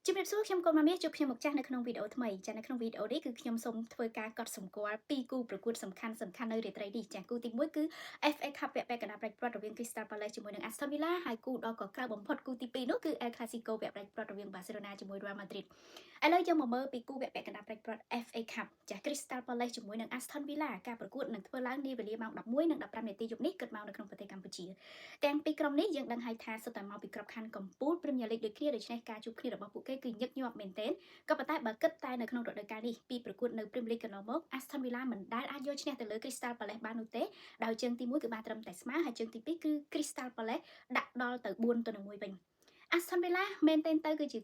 ជំរាបសួរខ្ញុំកូនម៉ាមីជួបខ្ញុំមកចាស់នៅក្នុងវីដេអូថ្មីចានៅក្នុងវីដេអូនេះគឺខ្ញុំសូមធ្វើការកត់សម្គាល់ពីរគូប្រកួតសំខាន់នៅរាត្រីនេះចាគូទី1គឺ FA Cup វគ្គពាក់កណ្ដាលផ្ដាច់ព្រ័ត្ររវាង Crystal Palace ជាមួយនឹង Aston Villa ហើយគូដ៏កក្រៅបំផុតគូទី2នោះគឺ El Clasico វគ្គផ្ដាច់ព្រ័ត្ររវាង Barcelona ជាមួយ Real Madrid ឥឡូវយើងមកមើលពីគូវគ្គពាក់កណ្ដាលផ្ដាច់ព្រ័ត្រ FA Cup ចា Crystal Palace ជាមួយនឹង Aston Villa ការប្រកួតនឹងធ្វើឡើងនាវេលាម៉ោង11:15នាទីយប់នេះគិតមកនៅក្នុងប្រទេសកម្ពុជាទាំងពីរក្រុមនេះយើងដឹងហើយថាសុទ្ធតែមកពីក្របខ័ណ្ឌកំពូល Premier League ដូចគ្នាដូច្នេះការជួបគ្នារបស់ពួកគេគឺញឹកញាប់មែនទែនក៏ប៉ុន្តែបើគិតតែនៅក្នុងរដូវកាលនេះពីប្រកួតនៅ Premier League កន្លងមក Aston Villa មិនដែលអាចយកឈ្នះទៅលើ Crystal Palace បាននោះទេដោយជើងទី1គឺបានត្រឹមតែស្មើហើយជើងទី2គឺ Crystal Palace ដាក់ដល់ទៅ4-1វិញAston Villa មែនទែនទៅគឺជា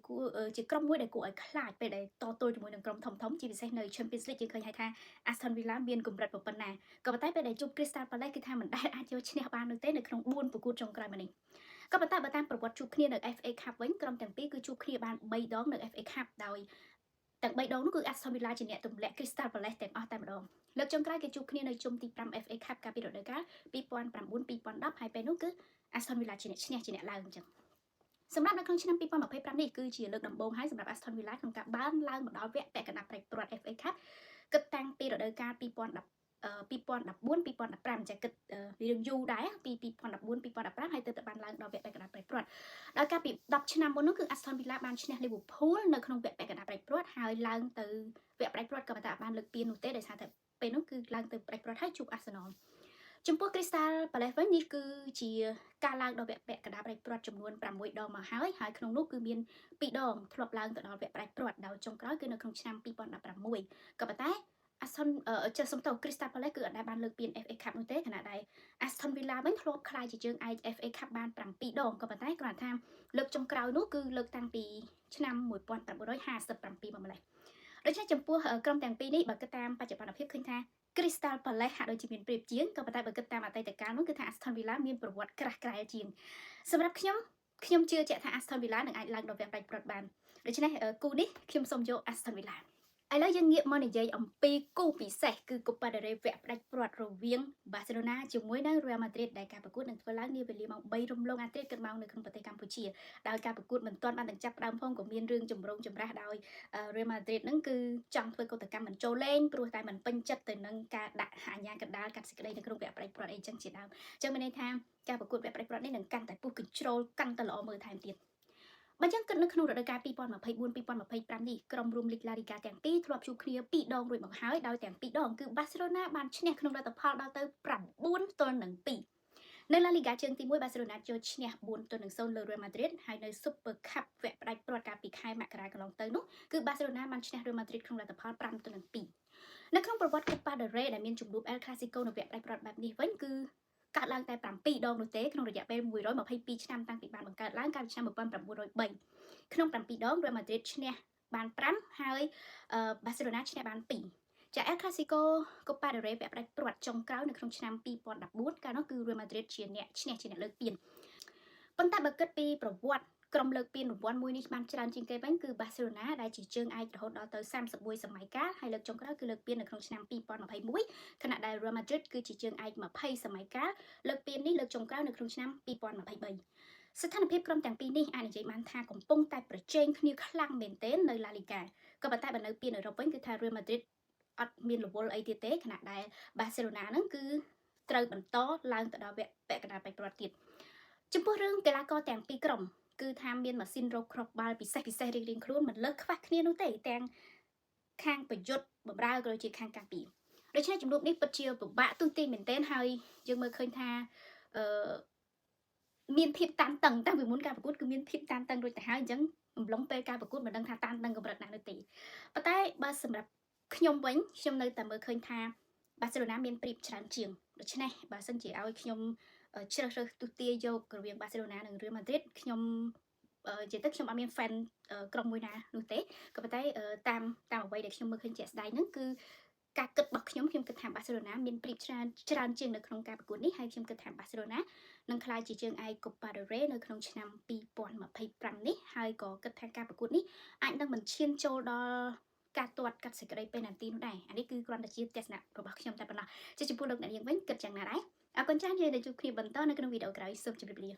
ជាក្រុមមួយដែលគួរឲ្យខ្លាចពេលដែលតទល់ជាមួយនឹងក្រុមធំៗជាពិសេសនៅ Champions League យើងឃើញហើយថា Aston Villa មានកម្រិតប៉ុណ្ណាក៏ប៉ុន្តែពេលដែលជួប Crystal Palace គឺថាមិនដែលអាចយកឈ្នះបាននោះទេនៅក្នុង4ប្រកួតចុងក្រោយមកនេះក៏ប៉ុន្តែបើតាមប្រវត្តិជួបគ្នានៅ FA Cup វិញក្រុមទាំងពីរគឺជួបគ្នាបាន3ដងនៅ FA Cup ដោយទាំង3ដងនោះគឺ Aston Villa ជាអ្នកទម្លាក់ Crystal Palace ទាំងអស់តែម្ដងលើកចុងក្រោយគេជួបគ្នានៅជុំទី5 FA Cup កាលពីរដូវកាល2009-2010ហើយពេលនោះគឺ Aston Villa ជាអ្នកឈ្នះជាអ្នកឡើងអញ្ចឹងសម្រាប់នៅក្នុងឆ្នាំ2025នេះគឺជាលើកដំបូងហើយសម្រាប់ Aston Villa ក្នុងការបានឡើងមកដល់វគ្គពាក់កណ្ដាលផ្ដាច់ព្រ័ត្រ FA Cup គិតតាំងពីរដូវកាល2014-2015ចាគិតវារឿងយូរដែរពី2014-2015ហើយទៅបានឡើងដល់វគ្គពាក់កណ្ដាលផ្ដាច់ព្រ័ត្រដោយការពី10ឆ្នាំមុននោះគឺ Aston Villa បានឈ្នះ Liverpool នៅក្នុងវគ្គពាក់កណ្ដាលផ្ដាច់ព្រ័ត្រហើយឡើងទៅវគ្គផ្ដាច់ព្រ័ត្រក៏ប៉ុន្តែបានលើកពាននោះទេដោយសារតែពេលនោះគឺឡើងទៅផ្ដាច់ព្រ័ត្រហើយជួប Arsenal ចំពោះ Crystal Palace វិញនេះគឺជាការឡើងដល់វគ្គពាក់កណ្ដាលផ្ដាច់ព្រ័ត្រចំនួន6ដងមកហើយក្នុងនោះគឺមាន2ដងធ្លាប់ឡើងទៅដល់វគ្គផ្ដាច់ព្រ័ត្រដោយចុងក្រោយគឺនៅក្នុងឆ្នាំ2016ក៏ប៉ុន្តែសំទោស Crystal Palace គឺអត់ដែលបានលើកពាន FA Cup នោះទេខណៈដែល Aston Villa វិញធ្លាប់ក្លាយជាជើងឯក FA Cup បាន7ដងក៏ប៉ុន្តែគ្រាន់តែថាលើកចុងក្រោយនោះគឺលើកតាំងពីឆ្នាំ1957មកម្លេះដូច្នេះចំពោះក្រុមទាំងពីរនេះបើគិតតាមបច្ចុប្បន្នភាពឃើញថា Crystal Palace ហាក់ដូចជាមានប្រៀបជាងក៏ប៉ុន្តែបើគិតតាមអតីតកាលនោះគឺថា Aston Villa មានប្រវត្តិក្រាស់ក្រែលជាងសម្រាប់ខ្ញុំជឿជាក់ថា Aston Villa នឹងអាចឡើងដល់វគ្គផ្ដាច់ព្រ័ត្របានដូច្នេះគូនេះខ្ញុំសូមយក Aston Villa ឥឡូវយើងងាកមកនិយាយអំពីគូពិសេសគឺ Copa del Rey វគ្គផ្ដាច់ព្រ័ត្ររវាង Barcelona ជាមួយនឹង Real Madrid ដែលការប្រកួតនឹងធ្វើឡើងនាវេលាម៉ោង3រំលងអាធ្រាត្រគិតមកនៅក្នុងប្រទេសកម្ពុជាដោយការប្រកួតមិនទាន់បានបញ្ចប់ដើមផងក៏មានរឿងចម្រូងចម្រាសដោយ Real Madrid ហ្នឹងគឺចង់ធ្វើកតកម្មមិនចូលលេងព្រោះតែមិនពេញចិត្តទៅនឹងការដាក់អាញាកណ្ដាលកាត់សេចក្តីនៅក្នុងវគ្គផ្ដាច់ព្រ័ត្រអីចឹងជាដើមចឹងមានន័យថាការប្រកួតវគ្គផ្ដាច់ព្រ័ត្រនេះនឹងកាន់តែពុះកញ្ជ្រោលកាន់តែល្អមើលថែមទៀតបើចឹងគិតនៅក្នុងរដូវកាល2024-2025នេះក្រុមរួមលីក La Liga ទាំងពីរធ្លាប់ជួបគ្នា2ដងរួចមកហើយដោយទាំង2ដងគឺ Barcelona បានឈ្នះក្នុងលទ្ធផលដល់ទៅ9-2នៅ La Liga ជើងទី1 Barcelona ចូលឈ្នះ4-0លើ Real Madrid ហើយនៅ Super Cup វគ្គផ្ដាច់ព្រ័ត្រកាលពីខែមករាកន្លងទៅនោះគឺ Barcelona បានឈ្នះ Real Madrid ក្នុងលទ្ធផល5-2នៅក្នុងប្រវត្តិ Copa del Rey ដែលមានជំនួប El Clasico នៅវគ្គផ្ដាច់ព្រ័ត្របែបនេះវិញគឺកើតឡើងតែ7ដងនោះទេក្នុងរយៈពេល122ឆ្នាំតាំងពីបានបង្កើតឡើងកាលពីឆ្នាំ1903ក្នុង7ដង Real Madrid ឈ្នះបាន5ហើយ Barcelona ឈ្នះបាន2ចា El Clasico Copa del Rey វគ្គផ្ដាច់ព្រ័ត្រចុងក្រោយនៅក្នុងឆ្នាំ2014កាលនោះគឺ Real Madrid ជាអ្នកឈ្នះជាអ្នកលើកពានប៉ុន្តែបើគិតពីប្រវត្តិក្រុមលើកពានរង្វាន់មួយនេះបានច្រើនជាងគេវិញគឺ Barcelona ដែលជាជើងឯករហូតដល់ទៅ31សម័យកាលហើយលើកចុងក្រោយគឺលើកពាននៅក្នុងឆ្នាំ2021ខណៈដែល Real Madrid គឺជាជើងឯក20សម័យកាលលើកពាននេះលើកចុងក្រោយនៅក្នុងឆ្នាំ2023ស្ថានភាពក្រុមទាំងពីរនេះអាចនិយាយបានថាកំពុងតែប្រជែងគ្នាខ្លាំងមែនទែននៅ La Liga ក៏ប៉ុន្តែបើនៅពានអឺរ៉ុបវិញគឺថា Real Madrid អត់មានរវល់អីទៀតទេខណៈដែល Barcelona ហ្នឹងគឺត្រូវបន្តឡើងទៅដល់វគ្គពាក់កណ្ដាលផ្ដាច់ព្រ័ត្រទៀតចំពោះរឿងកីឡាករទាំងពីរក្រុមគឺថាមានម៉ាស៊ីនរកគ្រាប់បាល់ពិសេសរៀងៗខ្លួនមិនលើសខ្វះគ្នានោះទេទាំងខាងប្រយុទ្ធបម្រើក៏ដូចជាខាងការពារដូច្នេះជំនួបនេះពិតជាពិបាកទូទាញមែនទែនហើយយើងមើលឃើញថាមានភាពតានតឹងតាំងពីមុនការប្រកួតគឺមានភាពតានតឹងរួចទៅហើយអញ្ចឹងអំឡុងពេលការប្រកួតមិនដឹងថាតានតឹងកម្រិតណានោះទេប៉ុន្តែបើសម្រាប់ខ្ញុំវិញខ្ញុំនៅតែមើលឃើញថា Barcelona មានប្រៀបច្រើនជាងដូច្នេះបើសិនជាឲ្យខ្ញុំជ្រើសរើសទស្សទាយយករវាង Barcelona និង Real Madrid ខ្ញុំនិយាយទៅខ្ញុំអត់មាន fan ក្រុមមួយណានោះទេក៏ប៉ុន្តែតាមអ្វីដែលខ្ញុំមើលឃើញជាក់ស្ដែងហ្នឹងគឺការគិតរបស់ខ្ញុំគិតថា Barcelona មានប្រៀបច្រើនជាងនៅក្នុងការប្រកួតនេះហើយខ្ញុំគិតថា Barcelona នឹងក្លាយជាជើងឯក Copa del Rey នៅក្នុងឆ្នាំ2025នេះហើយក៏គិតថាការប្រកួតនេះអាចនឹងមិនឈានចូលដល់ការទាត់កាត់សេចក្តីពេណាល់ទីនោះដែរអានេះគឺគ្រាន់តែជាទស្សនៈរបស់ខ្ញុំតែប៉ុណ្ណោះជាចំពោះលោកអ្នកនាងវិញគិតយ៉ាងណាដែរអរគុណច្រើនយើងនឹងជួបគ្នាបន្តនៅក្នុងវីដេអូក្រោយសូមជម្រាបលា